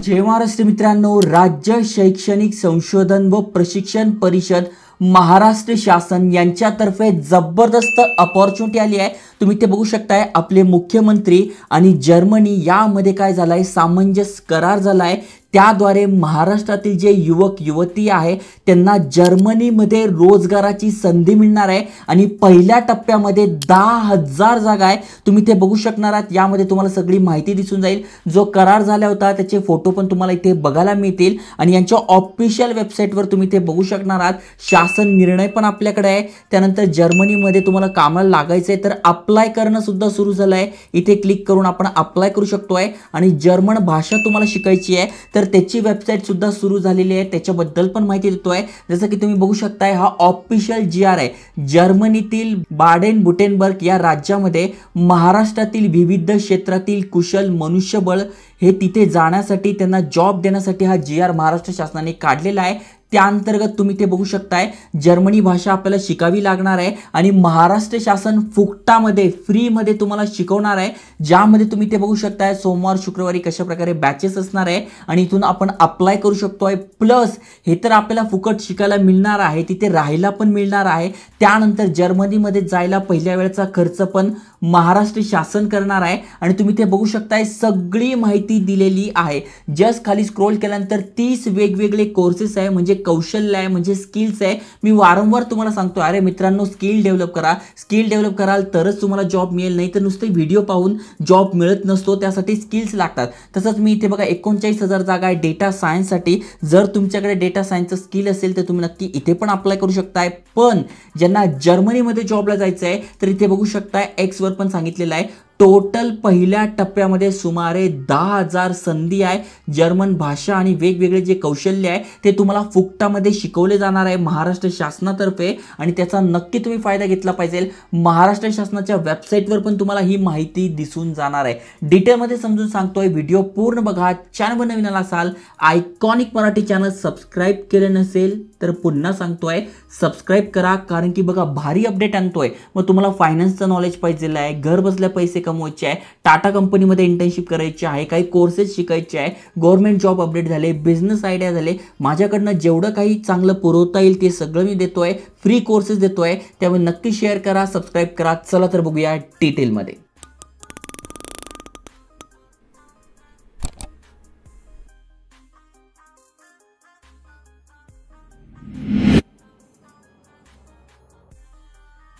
जय महाराष्ट्र मित्रांनो, राज्य शैक्षणिक संशोधन व प्रशिक्षण परिषद महाराष्ट्र शासन यांच्यातर्फे जबरदस्त अपॉर्च्युनिटी आली आहे। तुम्ही ते बघू शकताय, आपले मुख्यमंत्री आणि जर्मनी यामध्ये काय झालाय, सामंजस्य करार झालाय। त्याद्वारे महाराष्ट्रातील जे युवक युवती आहे त्यांना जर्मनीमध्ये रोजगाराची संधी मिळणार आहे आणि पहिल्या टप्प्यामध्ये 10,000 जागा आहे। तुम्ही ते बघू शकणार आहात, यामध्ये तुम्हाला सगळी माहिती दिसून जाईल। जो करार झाला होता त्याचे फोटो पण तुम्हाला इथे बघायला मिळतील आणि यांच्या ऑफिशियल वेबसाईटवर तुम्ही ते बघू शकणार आहात। शासन निर्णय पण आपल्याकडे आहे। त्यानंतर जर्मनीमध्ये तुम्हाला कामाला लागायचे तर अप्लाय करणं सुद्धा सुरू झालं आहे। इथे क्लिक करून आपण अप्लाय करू शकतोय आणि जर्मन भाषा तुम्हाला शिकायची आहे तर त्याची वेबसाईट सुद्धा सुरू झालेली आहे, त्याच्याबद्दल पण माहिती देतोय। जसं की तुम्ही बघू शकताय, हा ऑफिशियल GR आहे। जर्मनीतील बाडेन बुटेनबर्ग या राज्यामध्ये महाराष्ट्रातील विविध क्षेत्रातील कुशल मनुष्यबळ हे तिथे जाण्यासाठी, त्यांना जॉब देण्यासाठी हा GR महाराष्ट्र शासनाने काढलेला आहे। त्या अंतर्गत तुम्ही ते बघू शकताय, जर्मनी भाषा आपल्याला शिकावी लागणार आहे आणि महाराष्ट्र शासन फुकटामध्ये फ्रीमध्ये तुम्हाला शिकवणार आहे। ज्यामध्ये तुम्ही ते बघू शकताय, सोमवार शुक्रवारी कशा प्रकारे बॅचेस असणार आहे आणि इथून आपण अप्लाय करू शकतोय। प्लस हे तर आपल्याला फुकट शिकायला मिळणार आहे, तिथे राहायला पण मिळणार आहे। त्यानंतर जर्मनीमध्ये जायला पहिल्या वेळेचा खर्च पण महाराष्ट्र शासन करणार आहे आणि तुम्ही ते बघू शकताय, सगळी माहिती दिलेली आहे। जस्ट खाली स्क्रोल केल्यानंतर 30 वेगवेगळे कोर्सेस आहे, म्हणजे कौशल्य आहे, म्हणजे स्किल्स आहे। मी वारंवार तुम्हाला सांगतो, अरे मित्रांनो, स्किल डेव्हलप करा, स्किल डेव्हलप कराल तरच तुम्हाला जॉब मिळेल, नाही तर नुसते व्हिडिओ पाहून जॉब मिळत नसतो, त्यासाठी स्किल्स लागतात। तसंच मी इथे बघा 39,000 जागा आहे डेटा सायन्ससाठी। जर तुमच्याकडे डेटा सायन्सचं स्किल असेल तर तुम्ही नक्की इथे पण अप्लाय करू शकताय। पण ज्यांना जर्मनीमध्ये जॉबला जायचं आहे तर इथे बघू शकताय, X वर पण सांगितलेलं आहे, टोटल पहिल्या टप्प्यामध्ये सुमारे 10,000 संधी आहे। जर्मन भाषा आणि वेगवेगळे जे कौशल्य आहे ते तुम्हाला फुकटामध्ये शिकवले जाणार आहे महाराष्ट्र शासनातर्फे आणि त्याचा नक्की तुम्ही फायदा घेतला पाहिजे। महाराष्ट्र शासनाच्या वेबसाईटवर पण तुम्हाला ही माहिती दिसून जाणार आहे। डिटेलमध्ये समजून सांगतोय, व्हिडिओ पूर्ण बघा। चॅनलवर नवीन आला असाल, आयकॉनिक मराठी चॅनल सबस्क्राईब केले नसेल तर पुन्हा सांगतोय, सबस्क्राईब करा, कारण की बघा भारी अपडेट आणतोय। मग तुम्हाला फायनान्सचं नॉलेज पाहिजे आहे, घर बसल्या पैसे कमवायचे आहे, टाटा कंपनीमध्ये इंटर्नशिप करायची आहे, काही कोर्सेस शिकायचे आहे, गव्हर्नमेंट जॉब अपडेट झाले, बिझनेस आयडिया झाले, माझ्याकडनं जेवढं काही चांगलं पुरवता येईल ते सगळं मी देतोय, फ्री कोर्सेस देतोय। त्यामुळे नक्की शेअर करा, सबस्क्राईब करा। चला तर बघूया डिटेलमध्ये।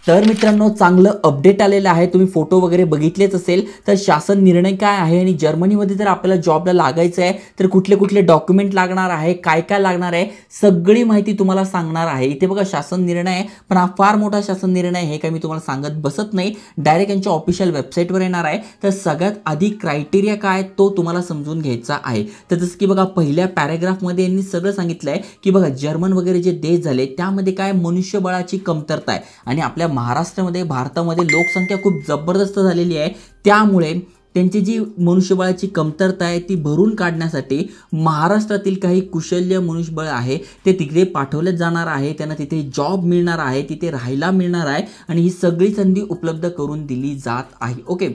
तर मित्रांनो, चांगलं अपडेट आलेलं आहे। तुम्ही फोटो वगैरे बघितलेच असेल। तर शासन निर्णय काय आहे आणि जर्मनीमध्ये जर आपल्याला जॉबला लागायचं आहे तर कुठले कुठले डॉक्युमेंट लागणार आहे, काय काय लागणार आहे, सगळी माहिती तुम्हाला सांगणार आहे। इथे बघा शासन निर्णय आहे, पण हा फार मोठा शासन निर्णय आहे, हे काय मी तुम्हाला सांगत बसत नाही, डायरेक्ट यांच्या ऑफिशियल वेबसाईटवर येणार आहे। तर सगळ्यात आधी क्रायटेरिया काय तो तुम्हाला समजून घ्यायचा आहे। तर जसं की बघा, पहिल्या पॅराग्राफमध्ये यांनी सगळं सांगितलं आहे की बघा, जर्मन वगैरे जे देश झाले त्यामध्ये काय मनुष्यबळाची कमतरता आहे आणि आपल्या महाराष्ट्रामध्ये, भारतामध्ये लोकसंख्या खूप जबरदस्त झालेली आहे। त्यामुळे त्यांची जी मनुष्यबळाची कमतरता आहे ती भरून काढण्यासाठी महाराष्ट्रातील काही कुशल्य मनुष्यबळ आहे ते तिकडे पाठवले जाणार आहे। त्यांना तिथे जॉब मिळणार आहे, तिथे राहायला मिळणार आहे आणि ही सगळी संधी उपलब्ध करून दिली जात आहे। ओके,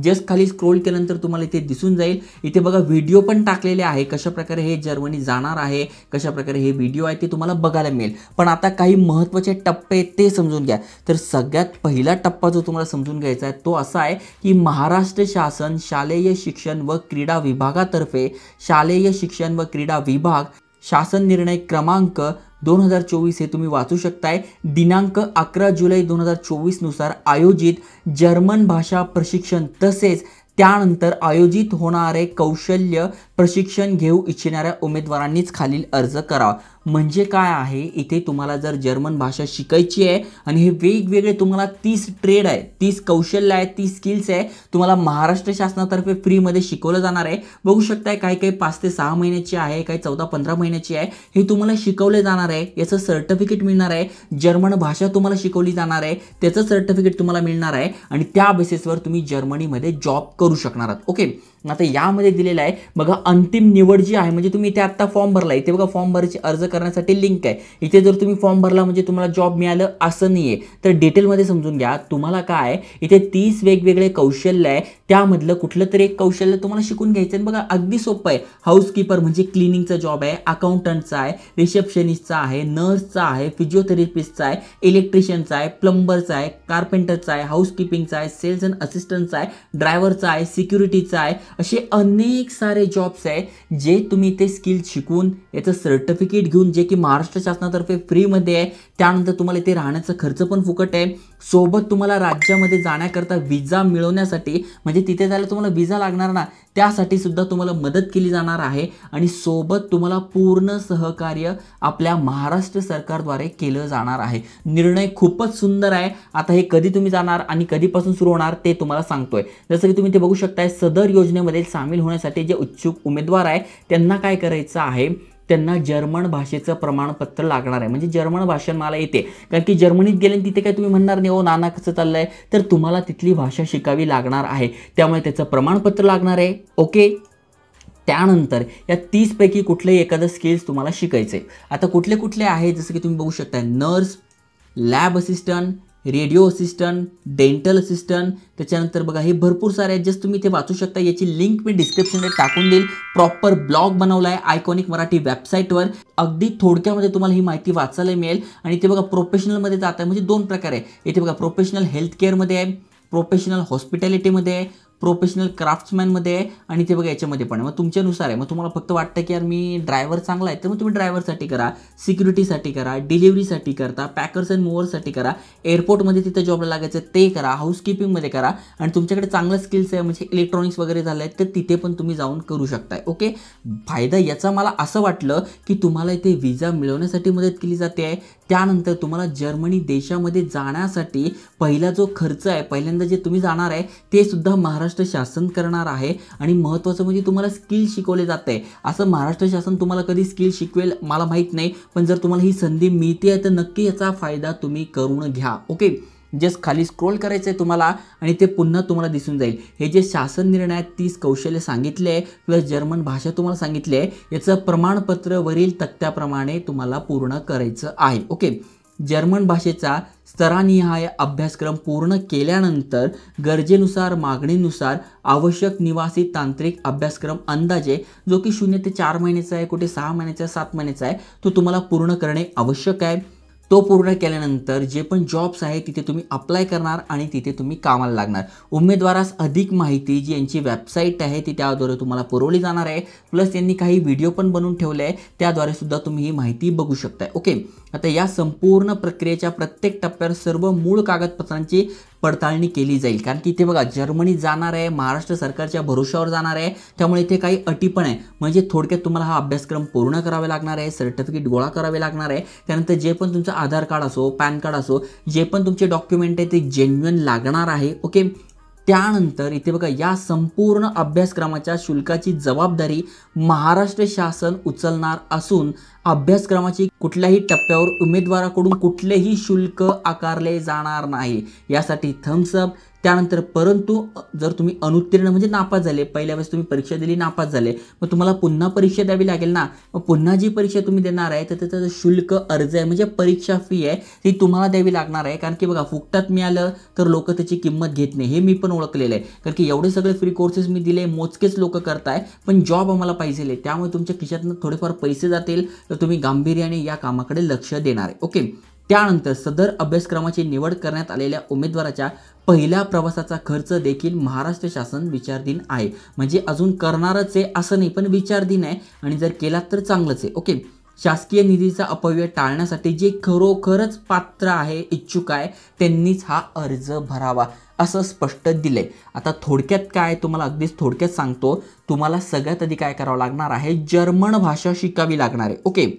जस्ट खाली स्क्रोल केल्यानंतर तुम्हाला इथे दिसून जाईल, इथे बघा व्हिडिओ पण टाकलेले आहे, कशा प्रकारे हे जर्मनी जाणार आहे, कशा प्रकारे हे व्हिडिओ आहे ते तुम्हाला बघायला मिळेल। पण आता काही महत्त्वाचे टप्पे ते समजून घ्या। तर सगळ्यात पहिला टप्पा जो तुम्हाला समजून घ्यायचा आहे तो असा आहे की महाराष्ट्र शासन शालेय शिक्षण व क्रीडा विभागातर्फे, शालेय शिक्षण व क्रीडा विभाग शासन निर्णय क्रमांक 2024 हे तुम्ही वाचू शकताय, दिनांक 11 जुलै 2024 नुसार आयोजित जर्मन भाषा प्रशिक्षण तसेच त्यानंतर आयोजित होणारे कौशल्य प्रशिक्षण घेऊ इच्छिणाऱ्या उमेदवारांनीच खालील अर्ज करावा। म्हणजे काय आहे, इथे तुम्हाला जर जर्मन भाषा शिकायची आहे आणि हे वेगवेगळे तुम्हाला 30 ट्रेड आहे, 30 कौशल्य आहे, 30 स्किल्स आहे, तुम्हाला महाराष्ट्र शासनातर्फे फ्रीमध्ये शिकवलं जाणार आहे। बघू शकताय, काही काही 5 ते 6 महिन्याची आहे, काही 14-15 महिन्याची आहे, हे तुम्हाला शिकवले जाणार आहे। याचं सर्टिफिकेट मिळणार आहे, जर्मन भाषा तुम्हाला शिकवली जाणार आहे, त्याचं सर्टिफिकेट तुम्हाला मिळणार आहे आणि त्या बेसिसवर तुम्ही जर्मनीमध्ये जॉब करू शकणार आहात। ओके, आता यामध्ये दिलेलं आहे बघा, अंतिम निवड जी आहे म्हणजे तुम्ही इथे आता फॉर्म भरला, इथे बघा फॉर्म भरायची अर्ज करण्यासाठी लिंक आहे. इथे जर तुम्ही फॉर्म भरला म्हणजे तुम्हाला जॉब मिळालं असं नाहीये. तर डिटेलमध्ये समजून घ्या. तुम्हाला काय इथे 30 वेगवेगळे कौशल्य आहे, त्यामधलं कुठलं तरी एक कौशल्य तुम्हाला शिकून घ्यायचं आहे. बघा अगदी सोपं आहे. हाऊसकीपर म्हणजे क्लिनिंगचा जॉब आहे, अकाउंटंटचा आहे, रिसेप्शनिस्टचा आहे, नर्सचा आहे, फिजिओथेरपिस्टचा आहे, इलेक्ट्रिशियनचा आहे, प्लंबरचा आहे, कार्पेंटरचा आहे, हाऊसकीपिंगचा आहे, सेल्स अँड असिस्टंटचा आहे, ड्रायव्हरचा आहे, सिक्युरिटीचा आहे. असे अनेक सारे जॉब्स आहे जे तुम्ही ते स्किल शिकून याचं सर्टिफिकेट घेऊन, जे की महाराष्ट्र शासनातर्फे फ्रीमध्ये आहे. त्यानंतर तुम्हाला इथे राहण्याचा खर्च पण फुकट आहे. सोबत तुम्हाला राज्यामध्ये जाण्याकरता विजा मिळवण्यासाठी म्हणजे तिथे जायला तुम्हाला विजा लागणार ना, त्यासाठी सुद्धा तुम्हाला मदत केली जाणार आहे. आणि सोबत तुम्हाला पूर्ण सहकार्य आपल्या महाराष्ट्र सरकारद्वारे केलं जाणार आहे. निर्णय खूपच सुंदर आहे. आता हे कधी तुम्ही जाणार आणि कधीपासून सुरू होणार ते तुम्हाला सांगतोय. जसं की तुम्ही ते बघू शकताय, सदर योजनेमध्ये सामील होण्यासाठी जे इच्छुक उमेदवार आहे त्यांना काय करायचं आहे, त्यांना जर्मन भाषेचं प्रमाणपत्र लागणार आहे. म्हणजे जर्मन भाषा मला येते, कारण की जर्मनीत गेले तिथे काय तुम्ही म्हणणार नाही, ओ नाना कसं चाललंय, तर तुम्हाला तिथली भाषा शिकावी लागणार आहे. त्यामुळे त्याचं प्रमाणपत्र लागणार आहे. ओके. त्यानंतर या 30 पैकी कुठलंही एखादं स्किल्स तुम्हाला शिकायचं आहे. आता कुठले कुठले आहे, जसं की तुम्ही बघू शकता, nurse, lab assistant, radio assistant, dental assistant. त्याच्यानंतर बघा हे भरपूर सारे आहेत, जस्ट तुम्ही ते वाचू शकता. याची लिंक मी डिस्क्रिप्शनमध्ये टाकून देईल. प्रॉपर ब्लॉग बनवला आहे आयकॉनिक मराठी वेबसाईटवर. अगदी थोडक्यामध्ये तुम्हाला ही माहिती वाचायला मिळेल. आणि ते बघा प्रोफेशनलमध्ये जात आहे, म्हणजे 2 प्रकार आहे. इथे बघा प्रोफेशनल हेल्थ केअरमध्ये आहे, प्रोफेशनल हॉस्पिटॅलिटीमध्ये आहे, प्रोफेशनल क्राफ्ट्समॅनमध्ये आहे, आणि ते बघा याच्यामध्ये पण आहे. मग तुमच्यानुसार आहे. मग तुम्हाला फक्त वाटतं की यार मी ड्रायव्हर चांगला आहे, तर मग तुम्ही ड्रायव्हरसाठी करा, सिक्युरिटीसाठी करा, डिलिव्हरीसाठी करता, पॅकर्स अँड मूव्हर्ससाठी करा, एअरपोर्टमध्ये तिथं जॉबला लागायचं ते करा, हाऊसकीपिंगमध्ये करा. आणि तुमच्याकडे चांगलं स्किल्स आहे म्हणजे इलेक्ट्रॉनिक्स वगैरे झालं आहे तर तिथे पण तुम्ही जाऊन करू शकताय. ओके. फायदा याचा मला असं वाटलं की तुम्हाला इथे विजा मिळवण्यासाठी मदत केली जाते आहे. त्यानंतर तुम्हाला जर्मनी देशामध्ये जाण्यासाठी पहिला जो खर्च आहे, पहिल्यांदा जे तुम्ही जाणार आहे ते सुद्धा महाराष्ट्र शासन करणार आहे. आणि महत्त्वाचं म्हणजे तुम्हाला स्किल शिकवले जाते. असं महाराष्ट्र शासन तुम्हाला कधी स्किल शिकवेल मला माहीत नाही, पण जर तुम्हाला ही संधी मिळते आहे तर नक्की याचा फायदा तुम्ही करून घ्या. ओके. जस्ट खाली स्क्रोल करायचं आहे तुम्हाला आणि ते पुन्हा तुम्हाला दिसून जाईल. हे जे शासन निर्णय आहेत, 30 कौशल्य सांगितले आहे प्लस जर्मन भाषा तुम्हाला सांगितली आहे, याचं प्रमाणपत्र वरील तक्त्याप्रमाणे तुम्हाला पूर्ण करायचं आहे. ओके. जर्मन भाषेचा स्तरानिहाय अभ्यासक्रम पूर्ण केल्यानंतर गरजेनुसार मागणीनुसार आवश्यक निवासी तांत्रिक अभ्यासक्रम अंदाजे जो की 0 ते 4 महिन्याचा आहे, कुठे 6 महिन्याचा, 7 महिन्याचा आहे, तो तुम्हाला पूर्ण करणे आवश्यक आहे. तो पूर्ण केल्यानंतर जे पण जॉब्स आहे तिथे तुम्ही अप्लाय करणार आणि तिथे तुम्ही कामाला लागणार. उमेदवारास अधिक माहिती जी यांची वेबसाईट आहे ती त्याद्वारे तुम्हाला पुरवली जाणार आहे. प्लस यांनी काही व्हिडिओ पण बनवून ठेवले आहे, त्याद्वारे सुद्धा तुम्ही ही माहिती बघू शकताय. ओके. आता या संपूर्ण प्रक्रियेच्या प्रत्येक टप्प्यावर सर्व मूळ कागदपत्रांची पडताळणी केली जाईल. कारण की इथे बघा जर्मनी जाणार आहे, महाराष्ट्र सरकारच्या भरोशावर जाणार आहे, त्यामुळे इथे काही अटी पण आहे. म्हणजे थोडक्यात तुम्हाला हा अभ्यासक्रम पूर्ण करावे लागणार आहे, सर्टिफिकेट गोळा करावे लागणार आहे. त्यानंतर जे पण तुमचं आधार कार्ड असो, पॅन कार्ड असो, जे पण तुमचे डॉक्युमेंट आहे ते जेन्युइन लागणार आहे. ओके. त्यानंतर इथे बघा या संपूर्ण अभ्यासक्रमाच्या शुल्काची जबाबदारी महाराष्ट्र शासन उचलणार असून अभ्यासक्रमाची कुठल्याही टप्प्यावर उमेदवाराकडून कुठलेही शुल्क आकारले जाणार नाही. यासाठी थम्स अप. त्यानंतर परंतु जर तुम्ही अनुत्तीर्ण म्हणजे नापास झाले, पहिल्या वेळेस तुम्ही परीक्षा दिली नापास झाले, मग तुम्हाला पुन्हा परीक्षा द्यावी लागेल ना. मग पुन्हा जी परीक्षा तुम्ही देणार आहे तर त्याचं शुल्क अर्ज आहे म्हणजे परीक्षा फी आहे ती तुम्हाला द्यावी लागणार आहे. कारण की बघा फुकटात मिळालं तर लोक त्याची किंमत घेत नाही, हे मी पण ओळखलेलं आहे. कारण की एवढे सगळे फ्री कोर्सेस मी दिले, मोजकेच लोक करताय, पण जॉब आम्हाला पाहिजे, त्यामुळे तुमच्या खिशातनं थोडेफार पैसे जातील तर तुम्ही गांभीर्याने या कामाकडे लक्ष देणार आहे. ओके. त्यानंतर सदर अभ्यासक्रमाची निवड करण्यात आलेल्या उमेदवाराच्या पहिल्या प्रवासाचा खर्च देखील महाराष्ट्र शासन विचाराधीन आहे. म्हणजे अजून करणारच आहे असं नाही, पण विचाराधीन आहे आणि जर केलात तर चांगलंच आहे. ओके. शासकीय निधीचा अपव्यय टाळण्यासाठी जे खरोखरच पात्र आहे, इच्छुक आहे, त्यांनीच हा अर्ज भरावा असं स्पष्ट दिलंय. आता थोडक्यात काय तुम्हाला अगदीच थोडक्यात सांगतो, तुम्हाला सगळ्यात आधी काय करावं लागणार आहे, जर्मन भाषा शिकावी लागणार आहे. ओके.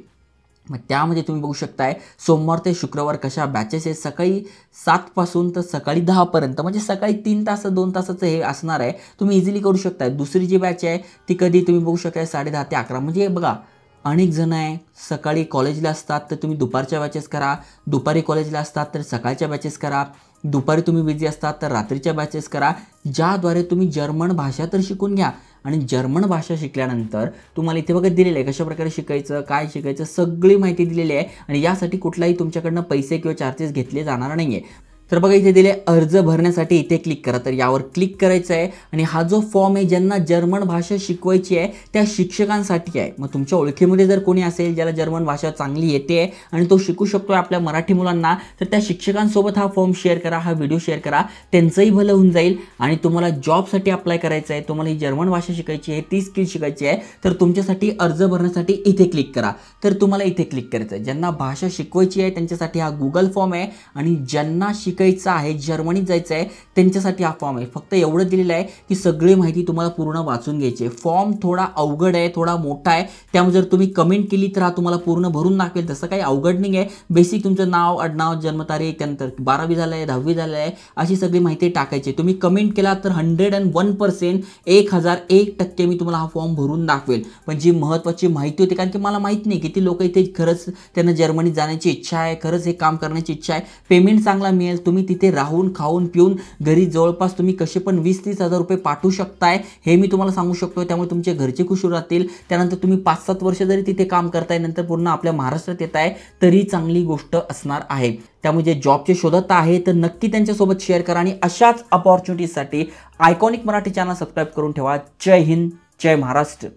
मग त्यामध्ये तुम्ही बघू शकताय सोमवार ते शुक्रवार कशा बॅचेस आहेत, सकाळी 7 पासून तर सकाळी 10 पर्यंत, म्हणजे सकाळी 3 तास 2 तासाचं हे असणार आहे. तुम्ही इझिली करू शकताय. दुसरी जी बॅच आहे ती कधी तुम्ही बघू शकताय 10:30 ते 11. म्हणजे बघा अनेक जण आहे सकाळी कॉलेजला असतात तर तुम्ही दुपारच्या बॅचेस करा, दुपारी कॉलेजला असतात तर सकाळच्या बॅचेस करा. दुपारी तुम्ही बिझी असतात तर रात्रीच्या बॅचेस करा, ज्याद्वारे तुम्ही जर्मन भाषा तर शिकून घ्या. आणि जर्मन भाषा शिकल्यानंतर तुम्हाला इथे बघा दिलेलं आहे कशा प्रकारे शिकायचं, काय शिकायचं, सगळी माहिती दिलेली आहे. आणि यासाठी कुठलाही तुमच्याकडनं पैसे किंवा चार्जेस घेतले जाणार नाही आहे. तर बघा इथे दिले अर्ज भरण्यासाठी, इथे क्लिक करा. तर यावर क्लिक करायचं आहे आणि हा जो फॉर्म आहे ज्यांना जर्मन भाषा शिकवायची आहे त्या शिक्षकांसाठी आहे. मग तुमच्या ओळखीमध्ये जर कोणी असेल ज्याला जर्मन भाषा चांगली येते आणि तो शिकू शकतोय आपल्या मराठी मुलांना, तर त्या शिक्षकांसोबत हा फॉर्म शेअर करा, हा व्हिडिओ शेअर करा, त्यांचंही भलं होऊन जाईल. आणि तुम्हाला जॉबसाठी अप्लाय करायचं आहे, तुम्हाला ही जर्मन भाषा शिकायची आहे, ती स्किल शिकायची आहे, तर तुमच्यासाठी अर्ज भरण्यासाठी इथे क्लिक करा. तर तुम्हाला इथे क्लिक करायचं आहे. ज्यांना भाषा शिकवायची आहे त्यांच्यासाठी हा गुगल फॉर्म आहे आणि ज्यांना शिकायचं आहे, जर्मनीत जायचं आहे, त्यांच्यासाठी हा फॉर्म आहे. फक्त एवढं दिलेलं आहे की सगळी माहिती तुम्हाला पूर्ण वाचून घ्यायची आहे. फॉर्म थोडा अवघड आहे, थोडा मोठा आहे, त्यामुळे जर तुम्ही कमेंट केली तर हा तुम्हाला पूर्ण भरून दाखवेल. तसं काही अवघड नाही आहे. बेसिक तुमचं नाव, आडनाव, जन्मतारीख, त्यानंतर 12वी झालं आहे, 10वी झालं आहे, अशी सगळी माहिती टाकायची. तुम्ही कमेंट केला तर 101% 1001% मी तुम्हाला हा फॉर्म भरून दाखवेल. पण जी महत्त्वाची माहिती होती, कारण की मला माहीत नाही किती लोक इथे खरंच त्यांना जर्मनीत जाण्याची इच्छा आहे, खरंच हे काम करण्याची इच्छा आहे, पेमेंट चांगला मिळेल, तुम्ही तिथे राहून खाऊन पिऊन घरी जवळपास तुम्ही कसे पण 20-30 हजार रुपये पाठवू शकताय, हे मी तुम्हाला सांगू शकतो. त्यामुळे तुमचे घरचे खुश राहतील. त्यानंतर तुम्ही 5-7 वर्ष जरी तिथे काम करताय, नंतर पूर्ण आपल्या महाराष्ट्रात येत आहे, तरी चांगली गोष्ट असणार आहे. त्यामुळे जे जॉबचे शोधत आहे तर नक्की त्यांच्यासोबत शेअर करा आणि अशाच अपॉर्च्युनिटीसाठी आयकॉनिक मराठी चॅनल सबस्क्राईब करून ठेवा. जय हिंद, जय महाराष्ट्र.